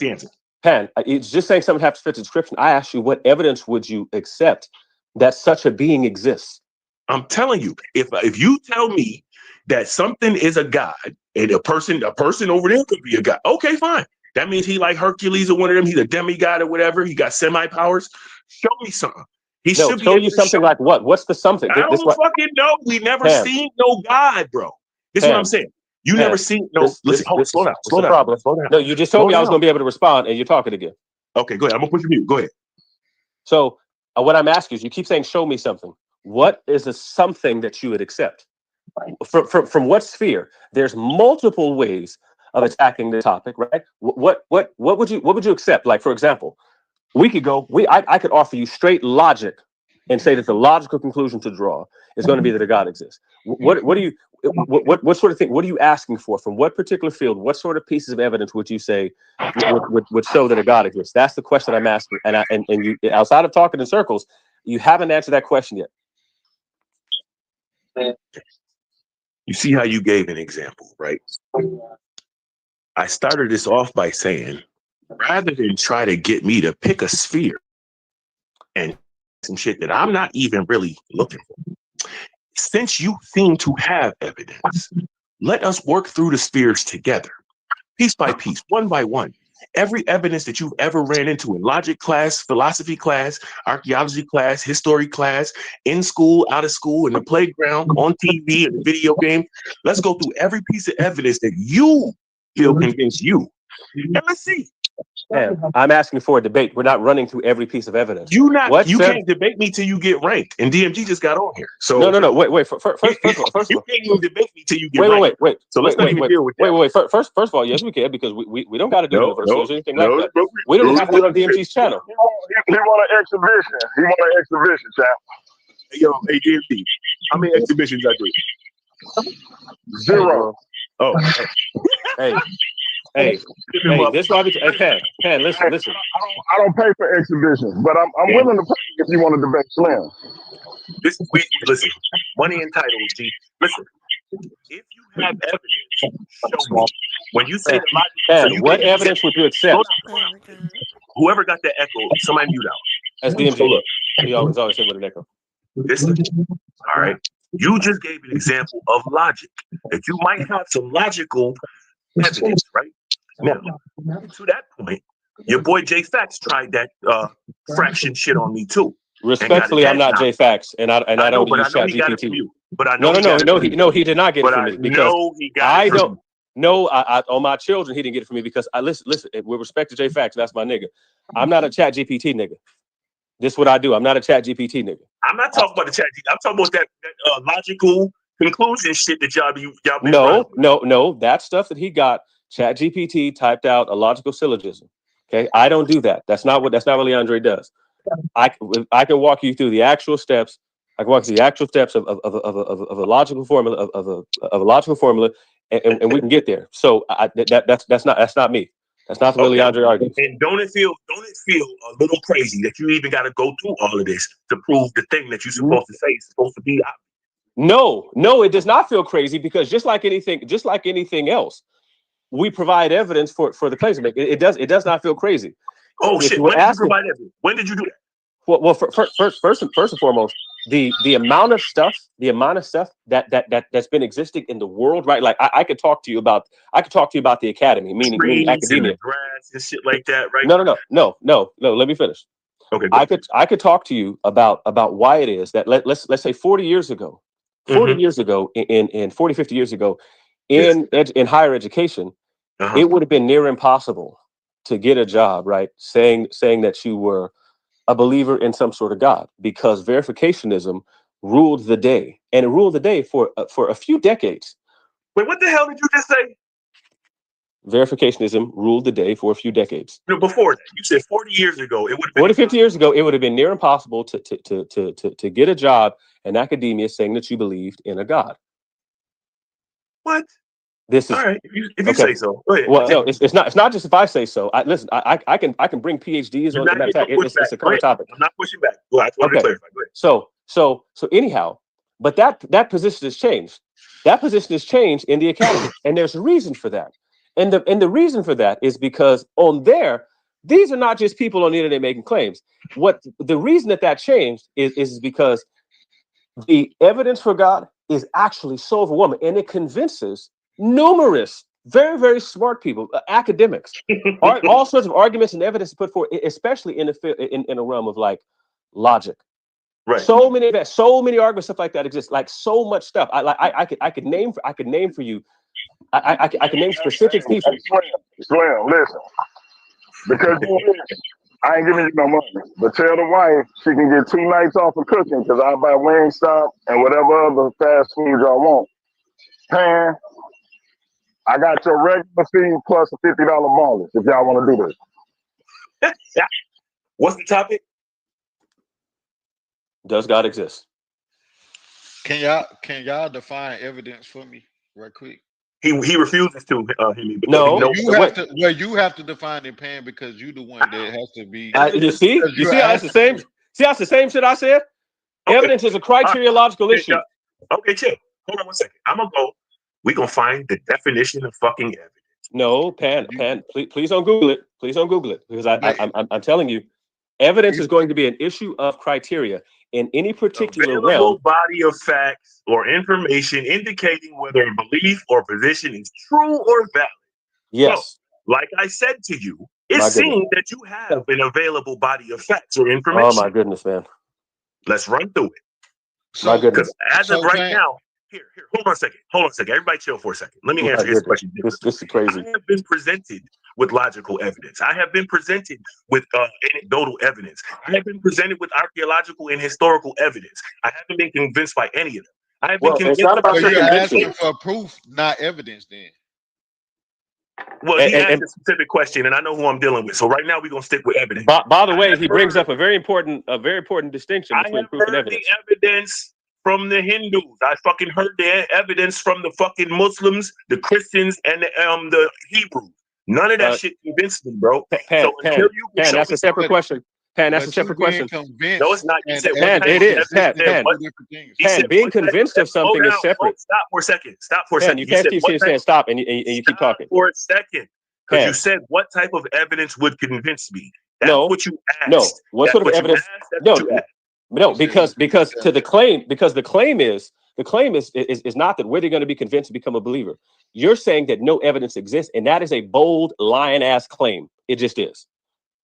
the answer. Pan, it's just saying something has to fit the description. I asked you, what evidence would you accept that such a being exists? I'm telling you, if you tell me that something is a god and a person over there could be a god, okay, fine. That means he like Hercules or one of them. He's a demigod or whatever. He got semi powers. Show me something. He No, should be show able you to something show. like what? What's the something? I don't fucking know. We never Pan, seen no god, bro. This is what I'm Pan, saying. You never Pan. seen no. Listen, hold, This slow is down, what's slow the down, problem? slow down, No, you just told slow me I was down. going to be able to respond, and you're talking again. Okay, go ahead. I'm gonna push you. Go ahead. So what I'm asking is, you keep saying, "Show me something." What is the something that you would accept? From what sphere? There's multiple ways of attacking the topic, right? What would you accept? Like, for example, we could go. I could offer you straight logic and say that the logical conclusion to draw is going to be that a God exists. What do you what sort of thing? What are you asking for? From what particular field? What sort of pieces of evidence would you say would show that a God exists? That's the question I'm asking. And you, outside of talking in circles, you haven't answered that question yet. You see how you gave an example, right? I started this off by saying, rather than try to get me to pick a sphere and some shit that I'm not even really looking for, since you seem to have evidence, let us work through the spheres together, piece by piece, one by one. Every evidence that you've ever ran into in logic class, philosophy class, archaeology class, history class, in school, out of school, in the playground, on TV, in the video game. Let's go through every piece of evidence that you feel convinced you. And let's see. Man, I'm asking for a debate. We're not running through every piece of evidence. You can't debate me till you get ranked. And DMG just got on here. So no. Wait. First of all, you can't even debate me till you get ranked. Wait. So let's not even deal with that. Wait. First of all, yes, we can, because we don't got to do it in the first series or anything like that. No, We don't have to do it on DMG's channel. He want an exhibition. He want an exhibition, chap. Hey, yo, hey, DMG, how many exhibitions I do? 0. Oh, Hey, this is why we. Hey, Pan, listen. I don't pay for exhibitions, but I'm willing to pay if you want to debate Slim. Listen, money and titles, G. Listen, if you have evidence, show me. When you say the logic, Pan, so what evidence would you accept? Whoever got that echo, somebody mute out. As DMG, he always say with an echo. Listen, all right. You just gave an example of logic that you might have some logical evidence, right? Now, to that point, your boy J Fax tried that fraction shit on me too. Respectfully, I'm not J Fax, and I don't use ChatGPT. But I know he did not get it from me, because I don't. No, I on my children, he didn't get it from me, because I listen. With respect to J Fax, that's my nigga. I'm not a ChatGPT nigga. This is what I do. I'm not a ChatGPT nigga. I'm not talking about the chat. I'm talking about that logical conclusion shit that y'all be. No. That stuff that he got, ChatGPT typed out a logical syllogism. Okay, I don't do that. That's not what Leandre does. I can walk you through the actual steps. I can walk through the actual steps of a logical formula of a logical formula, and we can get there. So that's not me. That's not the way Leandre argues. And don't it feel a little crazy that you even got to go through all of this to prove the thing that you're supposed to say is supposed to be obvious? No, it does not feel crazy, because just like anything else, we provide evidence for the claims we make. It does not feel crazy. Oh shit! When did you provide evidence? When did you do that? Well, first and foremost, the amount of stuff that's been existing in the world, right? Like I could talk to you about the academy, meaning academia, grass and shit like that, right? No. Let me finish. Okay. I could talk to you about why it is that let's say 40 years ago, 50 years ago in higher education, it would have been near impossible to get a job, right? Saying that you were a believer in some sort of God, because verificationism ruled the day, and it ruled the day for a few decades. Wait, what the hell did you just say? Verificationism ruled the day for a few decades. No, before that, you said 40 years ago. It would have been 40, 50 years ago, it would have been near impossible to get a job in academia saying that you believed in a God. What? This is all right. If you say so, go ahead. Well, no, it's not just if I say so. Listen, I can bring PhDs on the fact. It's a common topic. I'm not pushing back. Well, I want to clarify. Go ahead. So anyhow, but that position has changed. That position has changed in the academy, and there's a reason for that. And the reason for that is because on there, these are not just people on the internet making claims. What the reason that changed is because the evidence for God is actually so overwhelming, and it convinces numerous very, very smart people, academics, all sorts of arguments and evidence to put forward, especially in a realm of like logic. Right. So many arguments, stuff like that exists. Like so much stuff. I could name for you. I can name specific people. Slim, listen. Because I ain't giving you no money. But tell the wife she can get 2 nights off of cooking because I buy Wingstop and whatever other fast food y'all want. Pan, I got your regular fee plus a $50 bonus if y'all want to do this. What's the topic? Does God exist? Can y'all define evidence for me right quick? He refuses to. No, you have to define it, Pan, because you the one that has to be. You see how that's the same. See, that's the same shit I said. Okay. Evidence is a criteriological issue. Okay, chill. Hold on 1 second. I'm gonna go. We gonna find the definition of fucking evidence. No, Pan, please don't Google it. Please don't Google it because I'm telling you, evidence is going to be an issue of criteria in any particular realm. Body of facts or information indicating whether a belief or position is true or valid. Yes. So, like I said to you, it seems that you have an available body of facts or information. Oh my goodness, man. Let's run through it. So, because as of right now, here, hold on a second. Everybody chill for a second. Let me answer this question. This is crazy. I have been presented with logical evidence. I have been presented with anecdotal evidence. I have been presented with archaeological and historical evidence. I haven't been convinced by any of them. I have been convinced. It's not about you're asking for proof, not evidence, then. Well, he asked a specific question, and I know who I'm dealing with. So right now, we're gonna stick with evidence. By the way, he brings up a very important distinction between proof and evidence. The evidence from the Hindus. I fucking heard the evidence from the fucking Muslims, the Christians, and the Hebrews. None of that shit convinced me, bro. Pan, that's a separate question. Pan, that's a separate question. No, it's not. You said Pan, it is. Pan, being convinced of something is separate. Stop for a second. You can't keep saying stop and you keep talking. For a second. Because you said, what type of evidence would convince me? That's what you asked. No, what sort of evidence? No, because to the claim, because the claim is not that whether you're going to be convinced to become a believer. You're saying that no evidence exists, and that is a bold, lion-ass claim. It just is.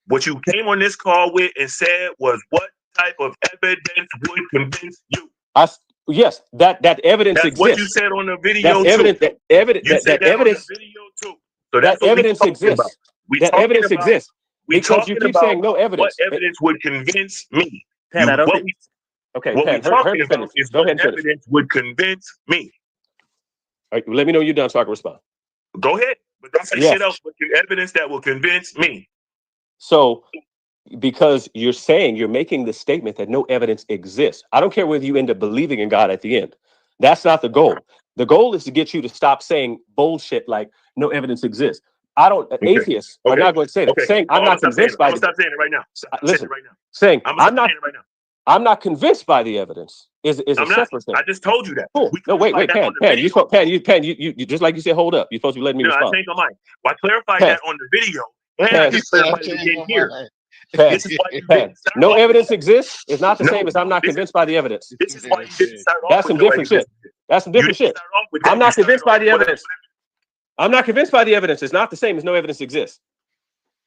What you came on this call with and said was, what type of evidence would convince you? Yes, that evidence exists. What you said on the video. That's evidence. That evidence. That evidence. On the video too. So that evidence exists. That evidence exists. Because you keep saying no evidence. What evidence would convince me? Pan, I don't think. Okay, what Pan, we're talking about is what evidence would convince me. All right, let me know you're done so I can respond. Go ahead, but don't say shit else. But evidence that will convince me. So, because you're making the statement that no evidence exists. I don't care whether you end up believing in God at the end. That's not the goal. The goal is to get you to stop saying bullshit like no evidence exists. Atheists are not going to say that. Saying I'm not convinced by. Stop saying it right now. Listen, saying I'm not convinced by the evidence is a separate thing. I just told you that. Cool. No, wait, Pan. You just like you said, hold up. You're supposed to be letting me respond. I changed my mind. Well, I clarified that on the video. And I just clarified it again here. No evidence exists is not the same as I'm not convinced by the evidence. This is why you didn't start off. That's some different shit. That's some different shit. I'm not convinced by the evidence. I'm not convinced by the evidence. It's not the same as no evidence exists.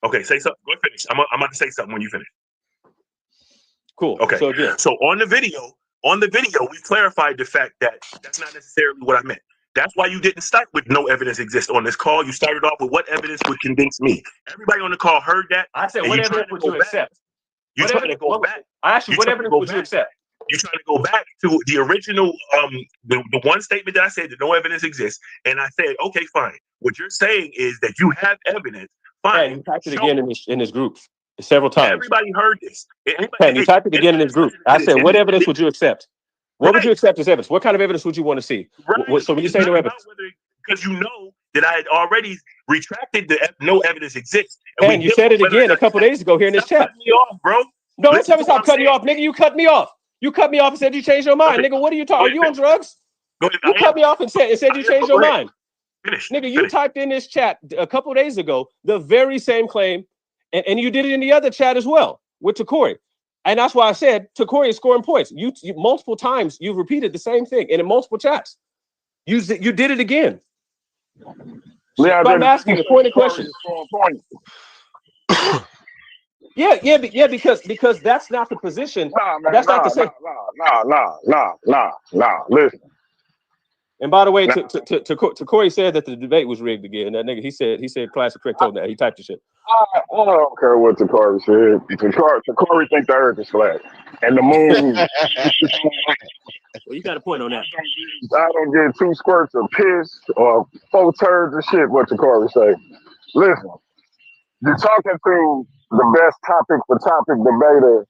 Okay, say something. Go finish. I'm about to say something when you finish. Cool. Okay. So again, on the video, we clarified the fact that that's not necessarily what I meant. That's why you didn't start with no evidence exists on this call. You started off with what evidence would convince me. Everybody on the call heard that. I said, what evidence would you accept? You're trying to go back. I asked you, what evidence would you accept? You're trying to go back to the original, the one statement that I said that no evidence exists. And I said, okay, fine. What you're saying is that you have evidence. Fine. Yeah, you typed it again in his group several times. Everybody heard this. You typed it again in his group. I said, what evidence would you accept? What would you accept as evidence? What kind of evidence would you want to see? Right. So when you say no evidence, because you know that I had already retracted the no evidence exists. And you said it again a couple days ago here in this chat. Cut me off, bro. No, don't tell me stop cutting you off, nigga. You cut me off. You cut me off and said you changed your mind, nigga. What are you talking? Are you on drugs? You cut me off and said you changed your mind. Nigga, you typed in this chat a couple days ago the very same claim, and you did it in the other chat as well with Takori. And that's why I said Takori is scoring points. You multiple times you've repeated the same thing and in multiple chats. You did it again. Leon, I'm asking a pointed question. Yeah, because that's not the position. Nah, man, that's not the same. Nah. Listen. And by the way, Corey said that the debate was rigged again. That nigga, he said classic correct told that. He typed the shit. I don't care what Takori said. Takori think the earth is flat. And the moon. Well, you got a point on that. I don't get 2 squirts of piss or 4 turds of shit, what Takori say. Listen, you're talking to the best topic for topic debater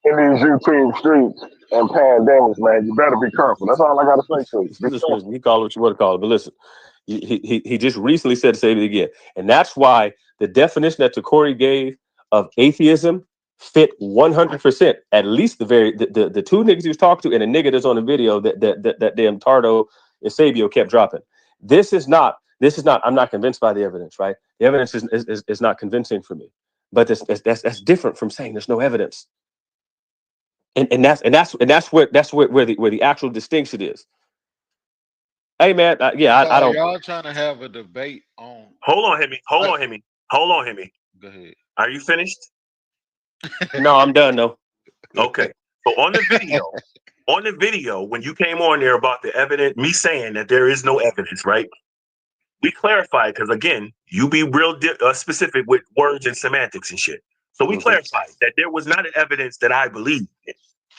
in these YouTube streets and pandemics, man. You better be careful. That's all I got to say to you. Listen, you call it what you want to call it, but listen, he just recently said to say it again. And that's why the definition that Takori gave of atheism fit 100%. At least the 2 niggas he was talking to and a nigga that's on the video that damn Tardo and Sabio kept dropping. This is not. I'm not convinced by the evidence, right? The evidence is not convincing for me. But that's different from saying there's no evidence. And that's where the actual distinction is. Hey man, I don't. Y'all trying to have a debate on? Hold on, Hemi. Go ahead. Are you finished? No, I'm done. No. Okay. So on the video, when you came on there about the evidence, me saying that there is no evidence, right? We clarified because again, you be real specific with words and semantics and shit. So we clarified that there was not an evidence that I believe in,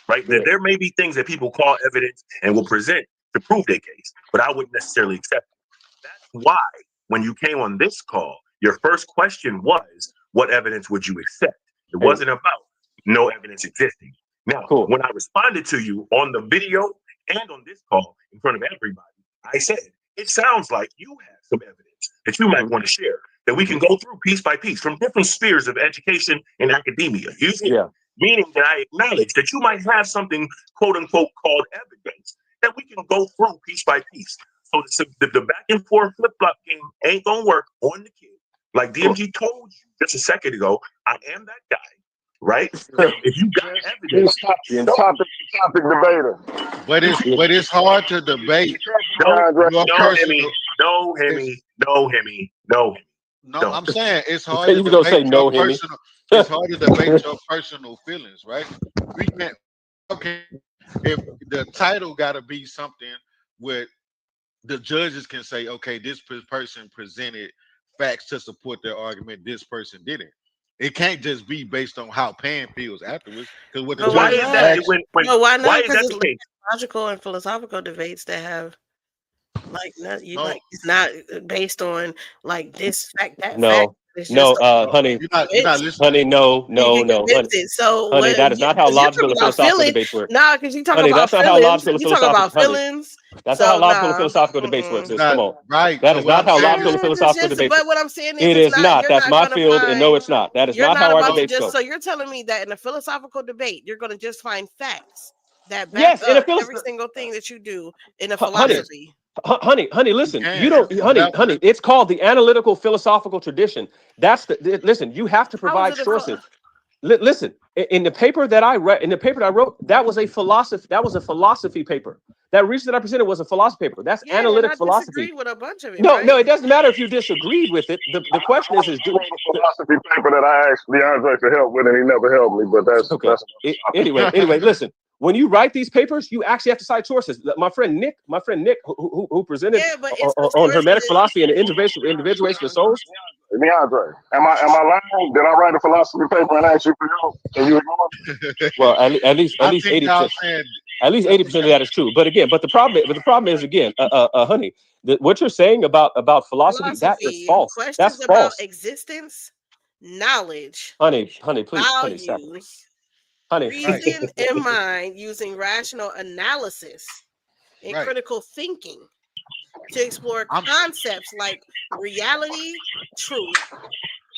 right? That there may be things that people call evidence and will present to prove their case, but I wouldn't necessarily accept it. That's why when you came on this call, your first question was, what evidence would you accept? It wasn't about no evidence existing. Now, when I responded to you on the video and on this call in front of everybody, I said, it sounds like you have some evidence that you might want to share that we can go through piece by piece from different spheres of education and academia. Meaning that I acknowledge that you might have something, quote unquote, called evidence that we can go through piece by piece. So the back and forth flip flop game ain't gonna work on the kid. Like DMG told you just a second ago, I am that guy, right? If you got evidence, topic debater. But it's hard to debate. No, Hemi. No, I'm saying it's hard to debate your personal. It's hard to debate your personal feelings, right? We can't. Okay, if the title got to be something where the judges can say, okay, this person presented facts to support their argument. This person didn't. It can't just be based on how Pan feels afterwards. Because what the why is that? Why not? Why is Because that it's logical and philosophical debates that have it's not based on like this fact that fact. Honey. You're not listening. Honey, no. Honey, so honey, that is not how logical and philosophical debates work. Nah, because you talk honey, about that's feelings. Not how logical You talk about feelings. That's not how logical and philosophical debates work. Come on, right? That is not how logical and philosophical debates. But what I'm saying is, it is not. That's my field, and no, it's not. That is not how our debates go. So you're telling me that in a philosophical debate, you're going to just find facts that back up every single thing that you do in a philosophy. Honey, listen. You don't, honey. It's called the analytical philosophical tradition. That's listen. You have to provide sources. Listen, in the paper that I read, that was a philosophy paper. That research that I presented was a philosophy paper. That's analytic philosophy. With a bunch of it, no, it doesn't matter if you disagreed with it. The question is the philosophy paper that I asked DeAndre to help with, and he never helped me. But that's okay. Anyway, listen. When you write these papers, you actually have to cite sources. My friend Nick, who presented on Hermetic philosophy and the individuation of souls. DeAndre, am I lying? Did I write a philosophy paper and ask you for help? And you ignored? Well, at least 80%. At least 80% of that is true. But the problem is again, honey, what you're saying about philosophy, that is false. That's false. Existence, knowledge, honey, please, values. Reason in mind using rational analysis and critical thinking to explore concepts like reality, truth,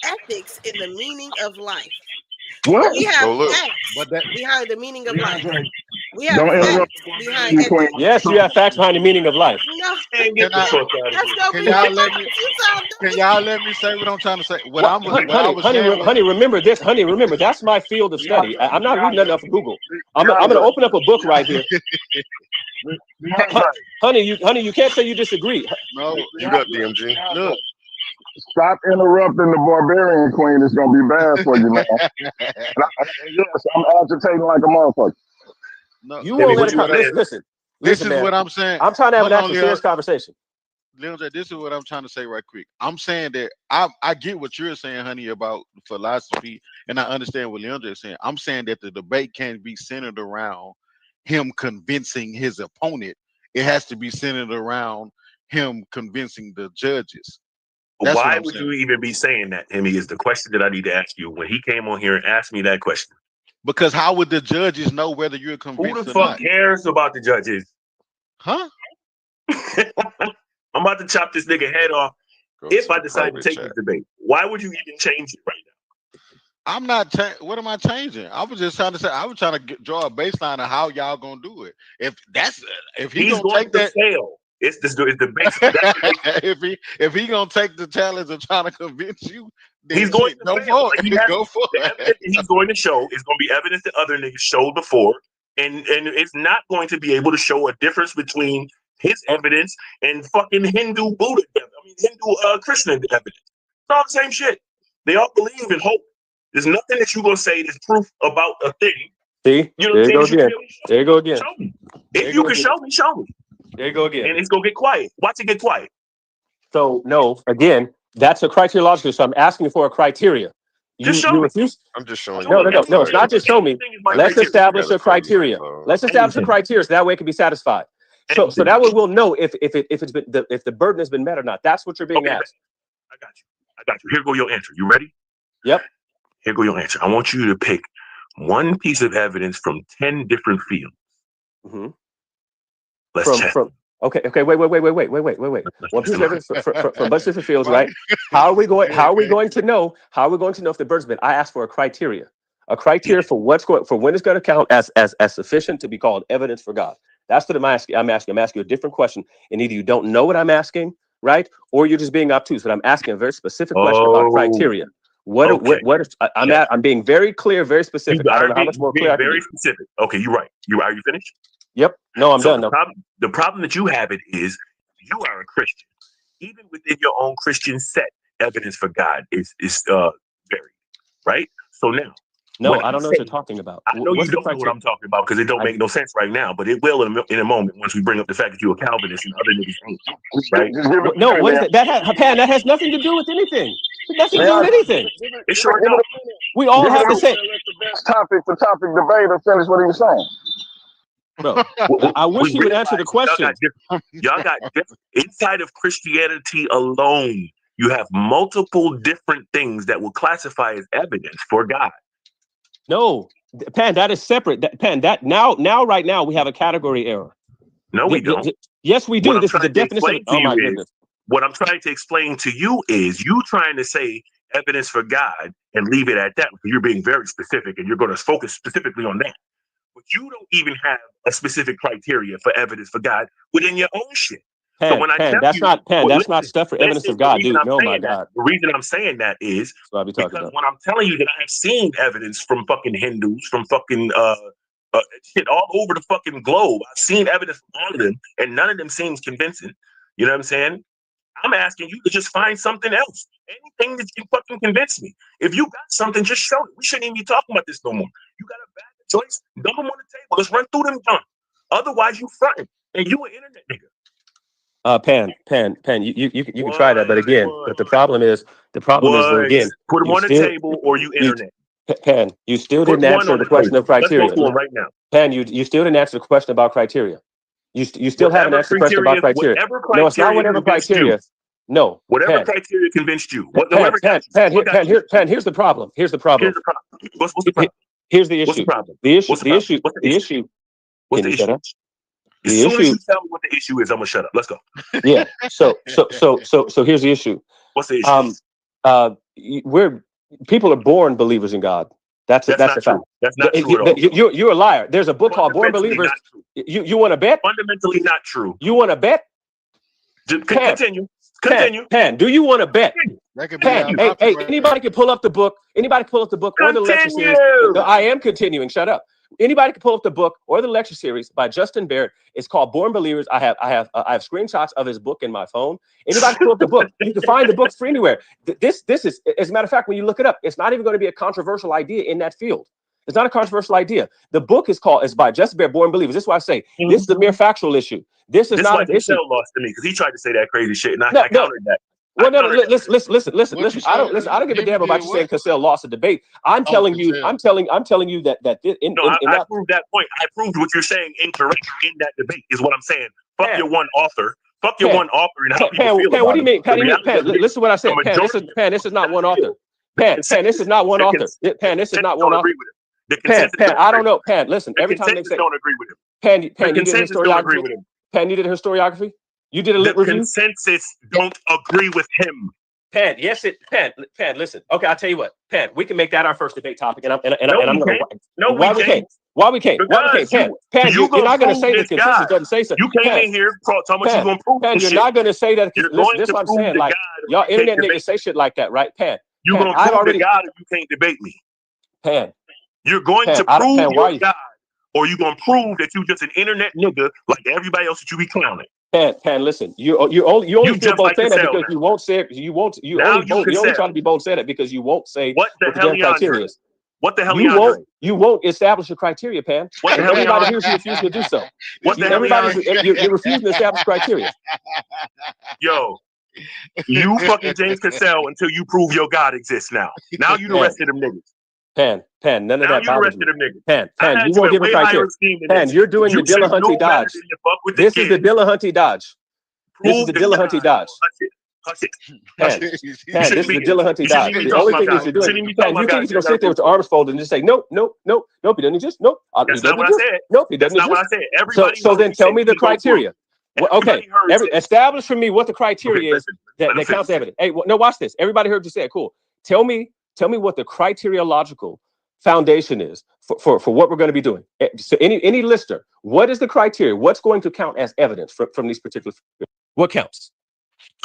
ethics, and the meaning of life. What? We have facts behind the meaning of life. We have Don't interrupt facts the behind barbarian queen. Yes, you have facts behind the meaning of life. No, Man, get Can the I? fuck out of that's here. gonna Can be y'all the let me? facts. You sound Can dumb. y'all let me say what I'm trying to say? What I was Honey, saying was, honey, remember this. Honey, remember that's my field of study. I'm not reading nothing off of Google. I'm gonna open up a book right here. Honey, you can't say you disagree. no. Mute up, DMG. Look, Stop interrupting the barbarian queen. It's gonna be bad for you, man. Yes, I'm agitating like a motherfucker. no. You Timmy, won't let what it you come. saying? This Listen, is man. what I'm saying. I'm trying to have an Hold on, actual serious conversation. Leandre, this is what I'm trying to say right quick. I'm saying that I get what you're saying, honey, about philosophy, and I understand what Leandre is saying. I'm saying that the debate can't be centered around him convincing his opponent. It has to be centered around him convincing the judges. That's what Why I'm would saying. you even be saying that, Timmy, is the question that I need to ask you. When he came on here and asked me that question, Because how would the judges know whether you're who convinced the or fuck not? cares about the judges? Huh? I'm about to chop this nigga head off Go if to I the decide to private take chat. this debate. Why would you even change it right now? I'm not. What am I changing? I was just trying to say. I was trying to draw a baseline of how y'all gonna do it. If he He's gonna going take to that, fail. It's the base. That's the base. if he gonna take the challenge of trying to convince you, then He's going shit, to go fail. for Like he it. has, Go for the it. evidence that he's going to show is going to be evidence that other niggas showed before, and it's not going to be able to show a difference between his evidence and fucking Hindu Buddha. Hindu Krishna evidence. It's all the same shit. They all believe in hope. There's nothing that you're gonna say that's proof about a thing. See, You know there what you I'm go saying? again. There you go again. Show me. There If you you go can again. show me, show me. There you go again. And it's gonna get quiet. Watch it get quiet. So no, again, that's a criteriological. So I'm asking for a criteria. Just show You me. refuse. I'm just showing No, you no, the no, no. It's website. not just show me. Anything is my Let's criteria. establish Gotta a tell you criteria. info. Let's establish a Anything. criteria so that way it can be satisfied. So Anything. that way we'll know if it's been if the burden has been met or not. That's what you're being Okay, asked. I got you. Here go your answer. You ready? Yep. Here go your answer. I want you to pick one piece of evidence from 10 different fields. Mm-hmm. Let's check. Okay. Wait. One piece of evidence from a bunch of different fields, right? How are we going to know? How are we going to know if the bird's been? I asked for a criteria for when it's going to count as sufficient to be called evidence for God. That's what I'm asking. I'm asking you a different question, and either you don't know what I'm asking, right, or you're just being obtuse. But I'm asking a very specific question about criteria. I'm being very clear, very specific. I don't know how much more clear I can be. Very specific. Okay, you're right. Are you finished? Yep. No, I'm done. The problem that you have is you are a Christian. Even within your own Christian set, evidence for God is varied, right? So now, no, I don't know what you're talking about. I know you don't know what I'm talking about because it don't make no sense right now, but it will in a moment once we bring up the fact that you're a Calvinist and other niggas ain't, right? No, what is it? That has nothing to do with anything. Nothing to do with anything. It sure don't. We all have the same. Best topic for topic debate and finish what he was saying. Bro, I wish you would answer the question. Y'all got different, inside of Christianity alone, you have multiple different things that will classify as evidence for God. No, Pan, that is separate. Right now we have a category error. No, we don't. Yes, we do. This is the definition. Oh my goodness. What I'm trying to explain to you is you trying to say evidence for God and leave it at that. You're being very specific and you're going to focus specifically on that. But you don't even have a specific criteria for evidence for God within your own shit. So when that's not stuff for evidence of God, dude. No, my God. The reason I'm saying that is because when I'm telling you that I have seen evidence from fucking Hindus, from fucking shit all over the fucking globe. I've seen evidence from all of them, and none of them seems convincing. You know what I'm saying? I'm asking you to just find something else. Anything that can fucking convince me. If you got something, just show it. We shouldn't even be talking about this no more. You got a bad choice, dump them on the table. Let's run through them done. Otherwise, you fronting, and you an internet nigga. Pan, you can try that, but again, the problem is again, put them on the table or you internet. Pan, you still didn't answer the question of criteria. Let's go through right now. Pan, you still didn't answer the question about criteria. You still haven't answered the question about criteria. No, it's not whatever criteria. No, whatever criteria convinced you. Pan, here's the problem. Here's the problem. What's the problem? Here's the issue. What's the problem? The issue. What's the issue? As soon as you tell me what the issue is, I'm gonna shut up. Let's go. Yeah. So here's the issue. What's the issue? People are born believers in God. That's a fact. That's not true at all. You're a liar. There's a book called Born Believers. You want to bet? Fundamentally not true. You want to bet? Continue. Pan, do you want to bet? Pan, hey, anybody can pull up the book. Anybody can pull up the book or the lecture series. I am continuing. Shut up. Anybody can pull up the book or the lecture series by Justin Barrett. It's called Born Believers. I have screenshots of his book in my phone. Anybody can pull up the book. You can find the books for anywhere. This is, as a matter of fact, when you look it up, it's not even going to be a controversial idea in that field. It's not a controversial idea. The book is by Justin Barrett, Born Believers. This is why I say this is a mere factual issue. This is not an issue. Lost to me because he tried to say that crazy shit, and I countered that. Well, no, listen. I don't give a damn about you saying Cassell lost a debate. I'm telling you that I proved that point. I proved what you're saying incorrect in that debate is what I'm saying. Fuck your one author. Fuck your one author and how people feel about what do you mean? Pan, listen to what I said. Pan, this is not one author. Pan, this is not one author. Pan, this is not one author. Pan, I don't know. Pan, listen. Every time they say don't agree with him. Pan, you did historiography. Pan, you did historiography. You did a lit review. Consensus don't agree with him. Pan, Pan, listen. Okay, I'll tell you what. Pan, we can make that our first debate topic, and I'm gonna. Why we can't? Pan, you're not gonna say that consensus doesn't say so. You came in here talking about you gonna prove Pan, you're not gonna say that. This is what I'm saying. Like y'all internet niggas say shit like that, right? Pan, you're gonna prove the God if you can't debate me. Pan, you're going to prove your God, or you gonna prove that you just an internet nigga like everybody else that you be clowning. Pan, listen. You only feel bold saying that because you won't say it. You only try to be bold saying it because you won't say what the damn criteria is. What the hell? You won't establish a criteria, Pan. What the hell? Everybody here is refusing to do so. What the hell? You're refusing to establish criteria. Yo, you fucking James Cassell until you prove your God exists now. Now you the rest of them niggas. Pan, none of that bothers me. Pan, you won't give a criteria. Pan, you're doing the Dillahunty dodge. This is the Dillahunty dodge. This is the Dillahunty dodge. Pan, this is the Dillahunty dodge. The only thing is you're doing, Pan, you think you're gonna sit there with your arms folded and just say, nope, he doesn't exist. Nope, that's not what I said. Nope, he doesn't exist. So then tell me the criteria. Okay, establish for me what the criteria is that counts evidence. Hey, no, watch this. Everybody heard you say it. Cool. Tell me what the criteriological foundation is for what we're going to be doing. So any listener, what is the criteria? What's going to count as evidence from these particular? What counts?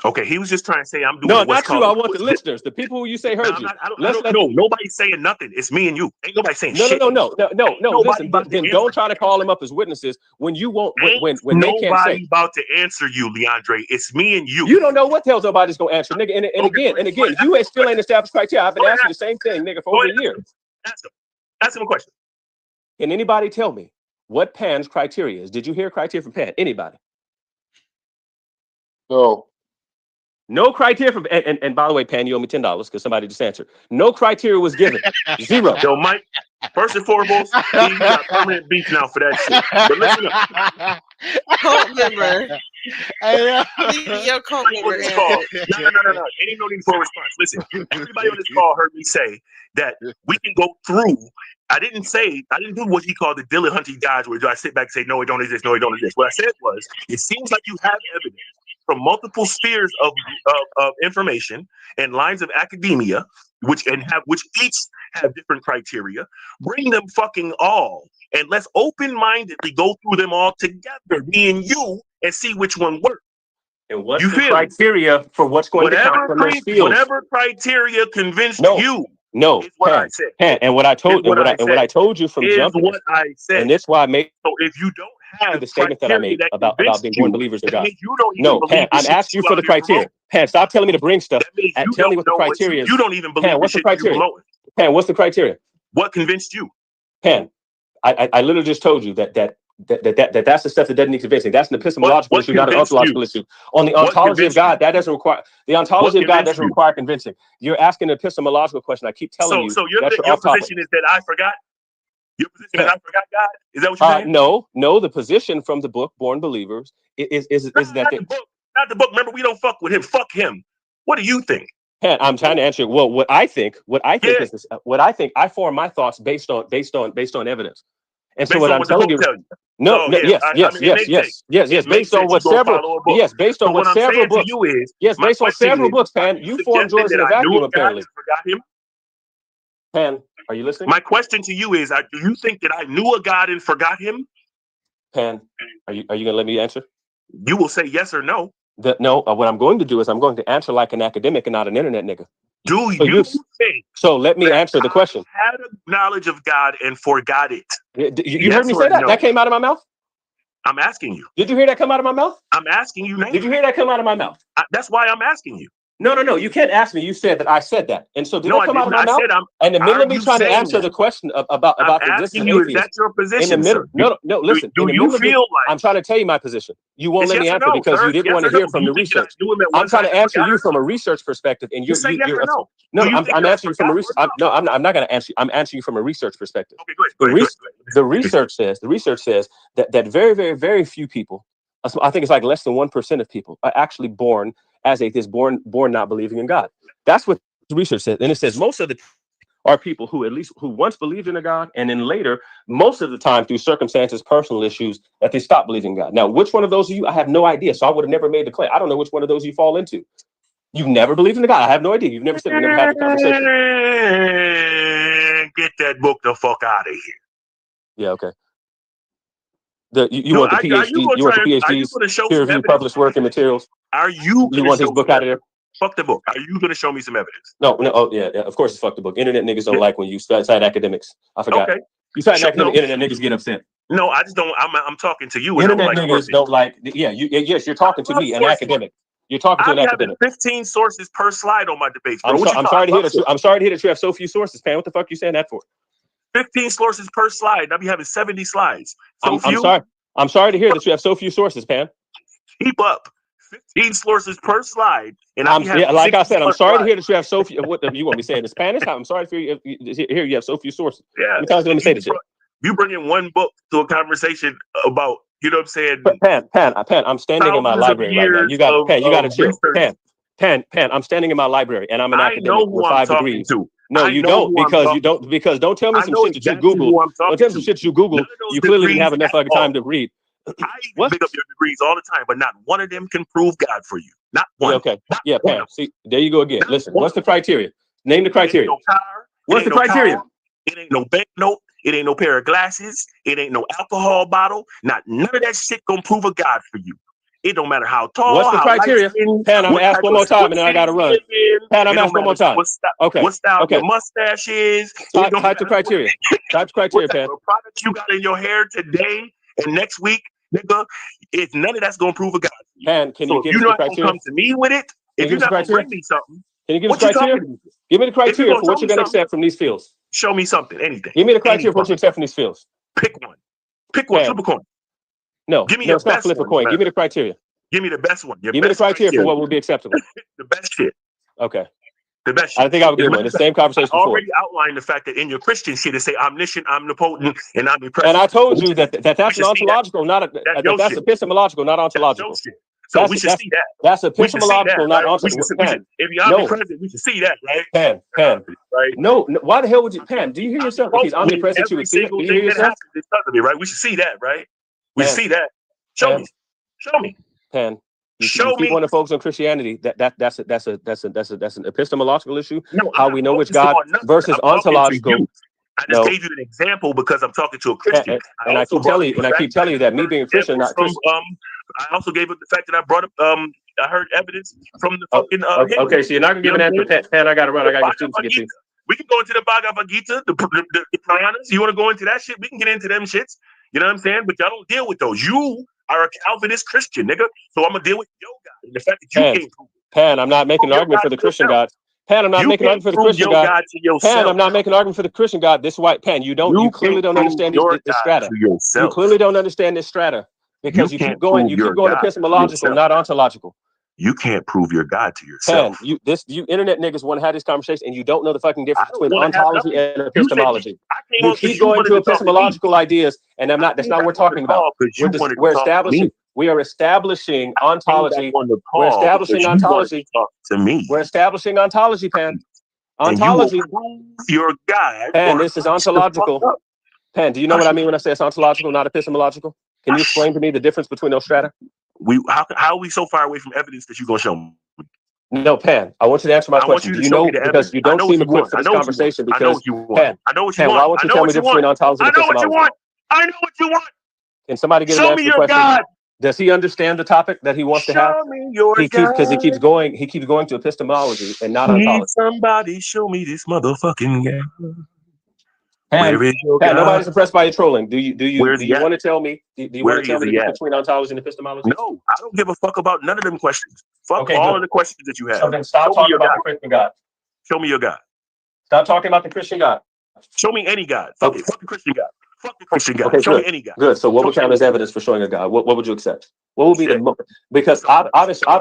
Okay, he was just trying to say I'm doing. No, not true. I want the listeners, the people who you say heard you. No, nobody's saying nothing. It's me and you. Ain't nobody saying shit. No. Listen, then don't try to call them up as witnesses when you won't. When they can't say. Nobody about to answer you, Leandre. It's me and you. You don't know what the hell nobody's gonna answer, nigga. And again, you still ain't established criteria. I've been asking the same thing, nigga, for over a year. Ask him a question. Can anybody tell me what Pan's criteria is? Did you hear criteria from Pan? Anybody? No criteria from, and by the way, Pan, you owe me $10 because somebody just answered. No criteria was given. Zero. Yo, Mike, first and foremost, you got permanent beef now for that shit. But listen up. Cult member. Your cult member. No. Ain't no need for a response. Listen, everybody on this call heard me say that we can go through. I didn't do what he called the Dillahunty dodge, where I sit back and say, no, it don't exist. No, it don't exist. What I said was, it seems like you have evidence from multiple spheres of information and lines of academia, which each have different criteria. Bring them fucking all, and let's open-mindedly go through them all together, me and you, and see which one works. And what's the criteria for what's going to count from those fields? Whatever criteria convinced you. No, is what I said. And what I told you from jumping, what I said. And that's why I made. So if you don't have the statement that I made about being born believers in God. No, Pan, I'm asking you for the criteria. Pan, stop telling me to bring stuff and tell me what the criteria is. You don't even believe. Pan, what's the criteria? Pan, what's the criteria? What convinced you? Pan, I literally just told you that's the stuff that doesn't need convincing. That's an epistemological issue, not an ontological issue. On the ontology of God, that doesn't require convincing. You're asking an epistemological question. I keep telling you. So your position is that I forgot? Your position is I forgot God? Is that what you're saying? No. The position from the book Born Believers is that not the book. Remember, we don't fuck with him. Fuck him. What do you think? Pan, I'm trying to answer. Well, what I think is this. What I think, I form my thoughts based on evidence. And so what I'm telling you, yes, based on what several books, based on several books, Pan, you formed yours in a vacuum, apparently. Pan, are you listening? My question to you is: do you think that I knew a God and forgot him? Pan, are you gonna let me answer? You will say yes or no. No. What I'm going to do is I'm going to answer like an academic and not an internet nigga. Do you think? So let me answer the question. I had a knowledge of God and forgot it. You heard me say that? No? That came out of my mouth? I'm asking you. Did you hear that come out of my mouth? I'm asking you now. Did you hear that come out of my mouth? That's why I'm asking you. No. You can't ask me. You said that I said that. And so did that come out of my mouth? In the middle of me trying to answer the question about the existence of atheists. Is that your position, in the middle, sir? No, listen. Do you feel like I'm trying to tell you my position? You won't let me answer because you didn't want to hear from the research. I'm trying to answer you from a research perspective, and you're no. I'm answering you from a research. No, I'm not going to answer you. I'm answering you from a research perspective. Okay, go ahead. The research says that very, very, very few people, I think it's like less than 1% of people, are actually born as atheists, born not believing in God. That's what the research says. And it says most of the are people who once believed in a God, and then later, most of the time through circumstances, personal issues, that they stop believing in God. Now, which one of those of you, I have no idea. So I would have never made the claim. I don't know which one of those you fall into. You've never believed in a God. I have no idea. You've never said, we never had the conversation. Get that book the fuck out of here. Yeah, okay. You want the PhDs, peer-reviewed published work and materials? You want his book out of there? Fuck the book. Are you going to show me some evidence? No. Oh, yeah. Of course, it's fuck the book. Internet niggas don't like when you cite academics. I forgot. Okay. You cite academics, internet niggas get upset. No, I just don't. I'm talking to you. Internet niggas don't like. Yeah, yes, you're talking to me, an academic. You're talking to an academic. 15 sources per slide on my debates, bro. I'm sorry to hear that. I'm sorry to hear that you have so few sources, Pan. What the fuck you saying that for? 15 sources per slide. I'll be having 70 slides. I'm sorry. I'm sorry to hear that you have so few sources, Pan. Keep up. 15 sources per slide, and like I said, I'm sorry to hear that you have so few. What you want me to say in Spanish? I'm sorry to hear you have so few sources. Yeah, let me say this. You bring in one book to a conversation about, you know what I'm saying? Pan. I'm standing in my library right now. You got to chill. Pan. I'm standing in my library, and I'm an academic with 5 degrees. No, you don't, because don't tell me some shit that you Google. Don't tell me some shit you Google. You clearly didn't have enough fucking time to read. I pick up your degrees all the time, but not one of them can prove God for you. Not one. Yeah, okay. Yeah, Pam. See, there you go again. Listen, what's the criteria? Name the criteria. What's the criteria? It ain't no banknote. It ain't no pair of glasses. It ain't no alcohol bottle. None of that shit gonna prove a God for you. It don't matter how tall. What's the criteria? Pan, I'm gonna ask one more time, and then I gotta run. Pan, I'm asking one more time. Okay. What style your mustache is? Type the criteria. Type the criteria, Pan. What product you got in your hair today and next week, nigga? It's none of that's gonna prove a God. Pan, can you give me the criteria? You're not gonna come to me with it. If you're not gonna bring me something, can you give us criteria? Give me the criteria for what you're gonna accept from these fields. Show me something, anything. Give me the criteria for what you accept from these fields. Pick one. Flip a coin. No, give me it's not flip a coin. Give me the criteria. Give me the best one. Give me the criteria for what would be acceptable. The best shit. Okay. The best shit. I think I would give one. The same conversation before. I already outlined the fact that in your Christian shit, it say omniscient, omnipotent, and omnipresent. And I told you that's ontological, that's epistemological, not ontological. So we should see that. That's epistemological, not ontological. If you're omnipresent, we should see that, right? Pan. Right? No, why the hell would you, Pan? Do you hear yourself? If he's omnipresent, you would see it. Do you hear yourself? Right? We should see that, right? We should see that. Show me. Pan. You keep on to focus on Christianity. That's an epistemological issue. No, how we know which God versus ontological. I just gave you an example because I'm talking to a Christian. And I keep telling you that me being a Christian, not Christian. I also gave up the fact that I brought up I heard evidence from the fucking okay, so you're not gonna give an answer, Pan. I gotta run. I gotta get students to get to. We can go into the Bhagavad Gita, the Puranas. You want to go into that shit? We can get into them shits. You know what I'm saying? But y'all don't deal with those. You are a Calvinist Christian, nigga. So I'm gonna deal with your God and the fact that you can't prove it. Pan, I'm not making an argument for the Christian God. Pan, I'm not making an argument for the Christian God. Pan, I'm not making an argument for the Christian God. This white Pan, you clearly don't understand this strata. You clearly don't understand this strata because you keep going epistemological, not ontological. You can't prove your God to yourself. Pan, you internet niggas want to have this conversation and you don't know the fucking difference between ontology and epistemology. You keep going to epistemological ideas, and that's not what we're talking about. We are establishing ontology. We're establishing ontology. We're establishing ontology, Pan. Ontology. Your God. Pan, this is ontological. Pan, do you know what I mean when I say it's ontological, not epistemological? Can you explain to me the difference between those strata? How are we so far away from evidence that you're gonna show me? No, Pan, I want you to answer my question. Do you know, because you don't seem equipped for this conversation, because Pan, why won't you tell me the difference between ontology and epistemology? I know what you want. Can somebody get him to answer the question? God. Does he understand the topic that he wants to have? Because he keeps going to epistemology and not ontology. Somebody show me this motherfucking guy. Pan, nobody's impressed by your trolling. Do you want to tell me? Do you want to tell me the difference between ontology and epistemology? No, I don't give a fuck about none of them questions. Fuck all of the questions that you have. So then stop talking about the Christian God. Show me your God. Stop talking about the Christian God. Show me any God. Fuck the Christian God. Fuck the Christian God. Okay, show me any God. Good. So what would count as evidence for showing a God? What would you accept? What would be because obviously I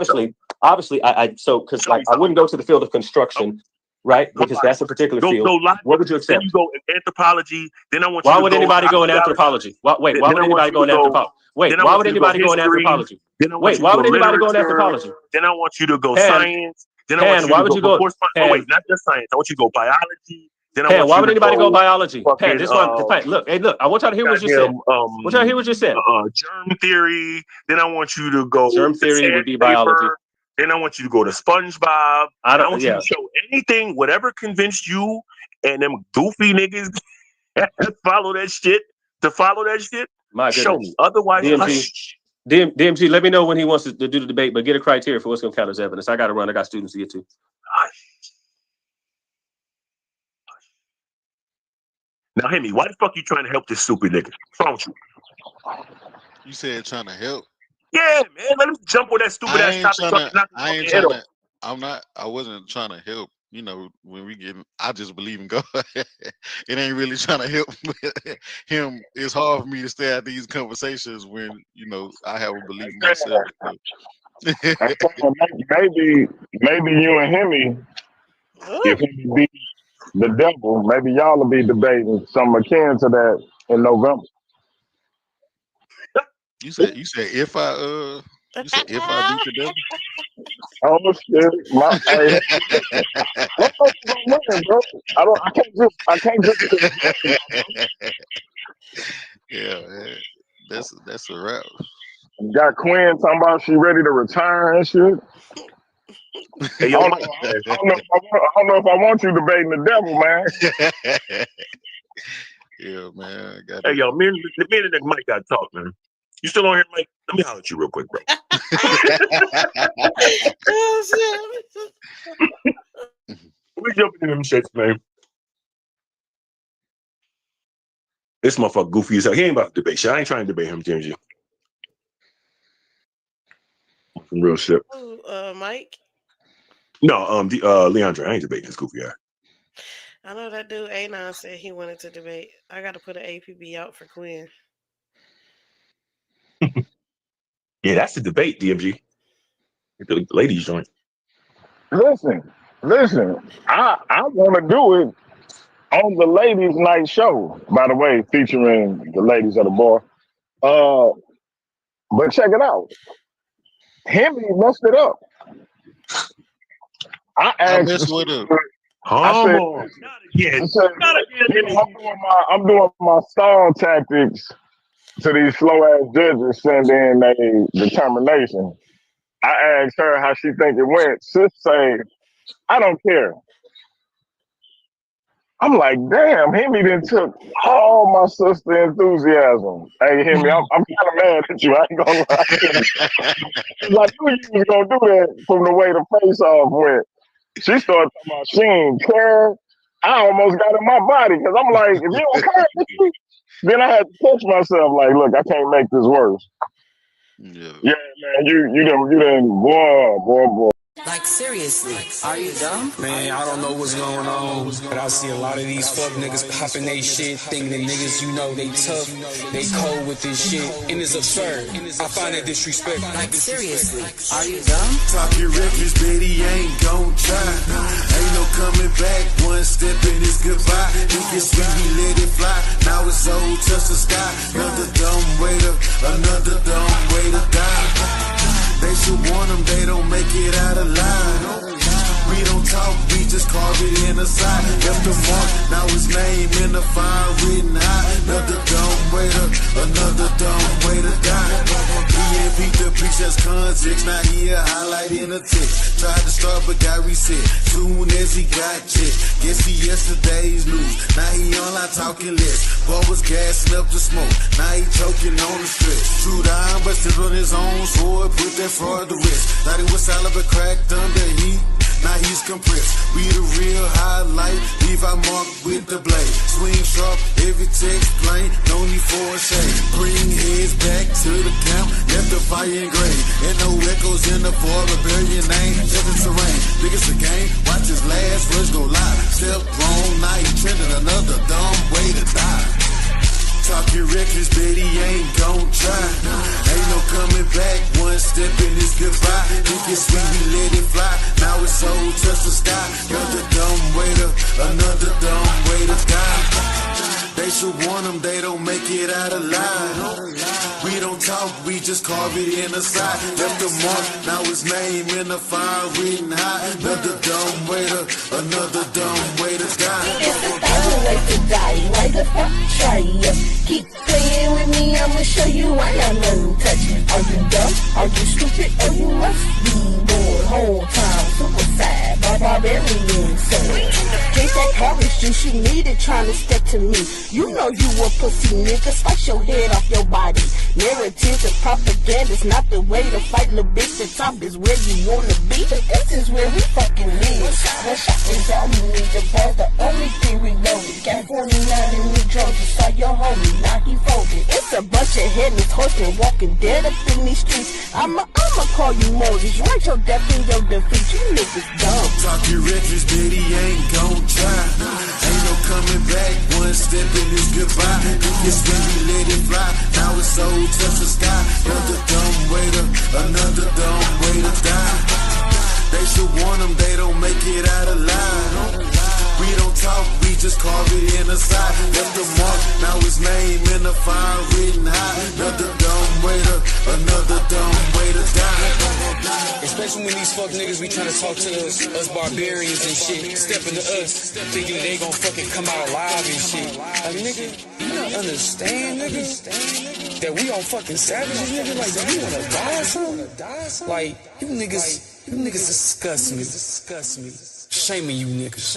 wouldn't go to the field of construction. Right, because that's a particular field. What would you accept? Then you go in anthropology. Then I want you. Why would anybody go in anthropology? Why would anybody go in anthropology? Wait, why would anybody go in anthropology? Wait, why would anybody go in anthropology? Then I want you to go science. Then I want you why would you go? Oh wait, not just science. I want you to go biology. Then why would anybody go biology? Pan, this one. Look, I want y'all to hear what you said. Want y'all to hear what you said? Germ theory. Then I want you to go. Germ theory would be biology. Then I want you to go to SpongeBob. I want you to show anything, whatever convinced you and them goofy niggas to follow that shit. My show me. Otherwise, DMG, let me know when he wants to do the debate, but get a criteria for what's going to count as evidence. I got to run. I got students to get to. Now, Hemi, why the fuck you trying to help this stupid nigga? What's wrong with you? You said trying to help. Yeah, man. Let him jump on that stupid ass topic. I wasn't trying to help. You know, when we get, I just believe in God. It ain't really trying to help him. It's hard for me to stay at these conversations when, you know, I have a belief in myself. maybe you and Hemi, if he be the devil, maybe y'all will be debating something akin to that in November. You said if I beat the devil. Oh shit! Bro. I can't just. Yeah, man. That's a wrap. Got Quinn talking about she ready to retire and shit. Hey, yo, I don't know if I want you debating the devil, man. Yeah, man. Hey, yo, me and the Mike got to talk, man. You still on here, Mike? Let me holler at you real quick, bro. We jumping in them shits, man. This motherfucker goofy as hell. He ain't about to debate shit. I ain't trying to debate him, James. Some real shit. Mike? No, Leandra. I ain't debating this goofy guy. I know that dude Anon said he wanted to debate. I got to put an APB out for Quinn. Yeah, that's the debate, DMG. The ladies joint. Listen. I want to do it on the ladies' night show. By the way, featuring the ladies of the bar. But check it out. Hemi messed it up. I asked. I'm doing my stall tactics to these slow ass judges send in a determination. I asked her how she think it went. Sis say, I don't care. I'm like, damn, Hemi done took all my sister enthusiasm. Hey, Hemi, I'm kind of mad at you. I ain't gonna lie. Like, you was gonna do that from the way the face off went. She started talking about she ain't care. I almost got in my body because I'm like, if you don't care, then I had to catch myself like, look, I can't make this worse. Yeah, man, you done, boy. Like, seriously, are you dumb? Man, I don't know what's going on, but I see a lot of these fuck niggas popping they shit, thinking that niggas, you know, they tough, they cold with this shit, and it's absurd. I find that disrespectful. Like, seriously, are you dumb? Talking reckless, Betty ain't gon' try. Ain't no coming back, one step and it's goodbye. Think it's sweet, we let it fly. Now it's old, touch the sky. Another dumb way to die. They should warn them they don't make it out alive. We don't talk, we just carve it in the side. Left the mark, now his name in the fire written high. Another dumb way to die. He ain't beat the Preach as context, now he a highlight in a text. Tried to start but got reset. Soon as he got checked. Guess he yesterday's news. Now he online talking less. Boy was gassing up the smoke. Now he choking on the stretch. True down, but still on his own sword. Put that fraud to rest. Thought he was solid but cracked under heat. Now he's compressed. We the real highlight. Leave our mark with the blade. Swing sharp, every text plain. No need for a shade. Bring heads back to the camp. Left the fire engraved. And no echoes in the void. Rebellion name. Just the terrain. Biggest the game. Watch his last words go live. Step wrong, now he trending. Another dumb way to die. Talking reckless, but he ain't gon' try. Ain't no coming back, one step in is goodbye. Think it's sweet, we let it fly. Now it's so touch the sky. Another dumb way to, another dumb way to die. They should warn them, they don't make it out alive. We don't talk, we just carve it in the side. Left the mark, now his name in the fire written high. Another dumb way to, another dumb way to die. It's a thousand ways to die, why the fuck try ya? Keep playing with me, I'ma show you I got nothing to touch. Are you dumb? Are you stupid? Or you must be bored whole time. Suicide by barbarian soul. Drink that courage juice you needed trying to step to me. You know you a pussy nigga, slice your head off your body. Narratives and propaganda's not the way to fight, little bitch. The top is where you wanna be, but this is where we fucking live. One shot is all you need, the ball's the only thing we loaded. Got 49 in New Jersey, saw your homie, now he folded. It's a bunch of headless horsemen walking dead up in these streets. I'ma call you Moses, write your death in your defeat, you niggas dumb. Talking reckless, but he ain't gon' try. Ain't no coming back, one step in is goodbye. Think it's when we let it fly. Now it's so touch the sky. Another dumb way to, another dumb way to die. They should warn them, they don't make it out alive. We don't talk, we just carve it in the side. Left the mark, now his name in the fire written high. Another dumb way to, another dumb way to die. Especially when these fuck niggas be trying to talk to us barbarians and shit, stepping to us, thinking that they gon' fucking come out alive and shit. Like, nigga, you don't understand, nigga, that we all fucking savages, nigga. Like, do you wanna die or something? Like, you niggas disgust me. Shaming you niggas.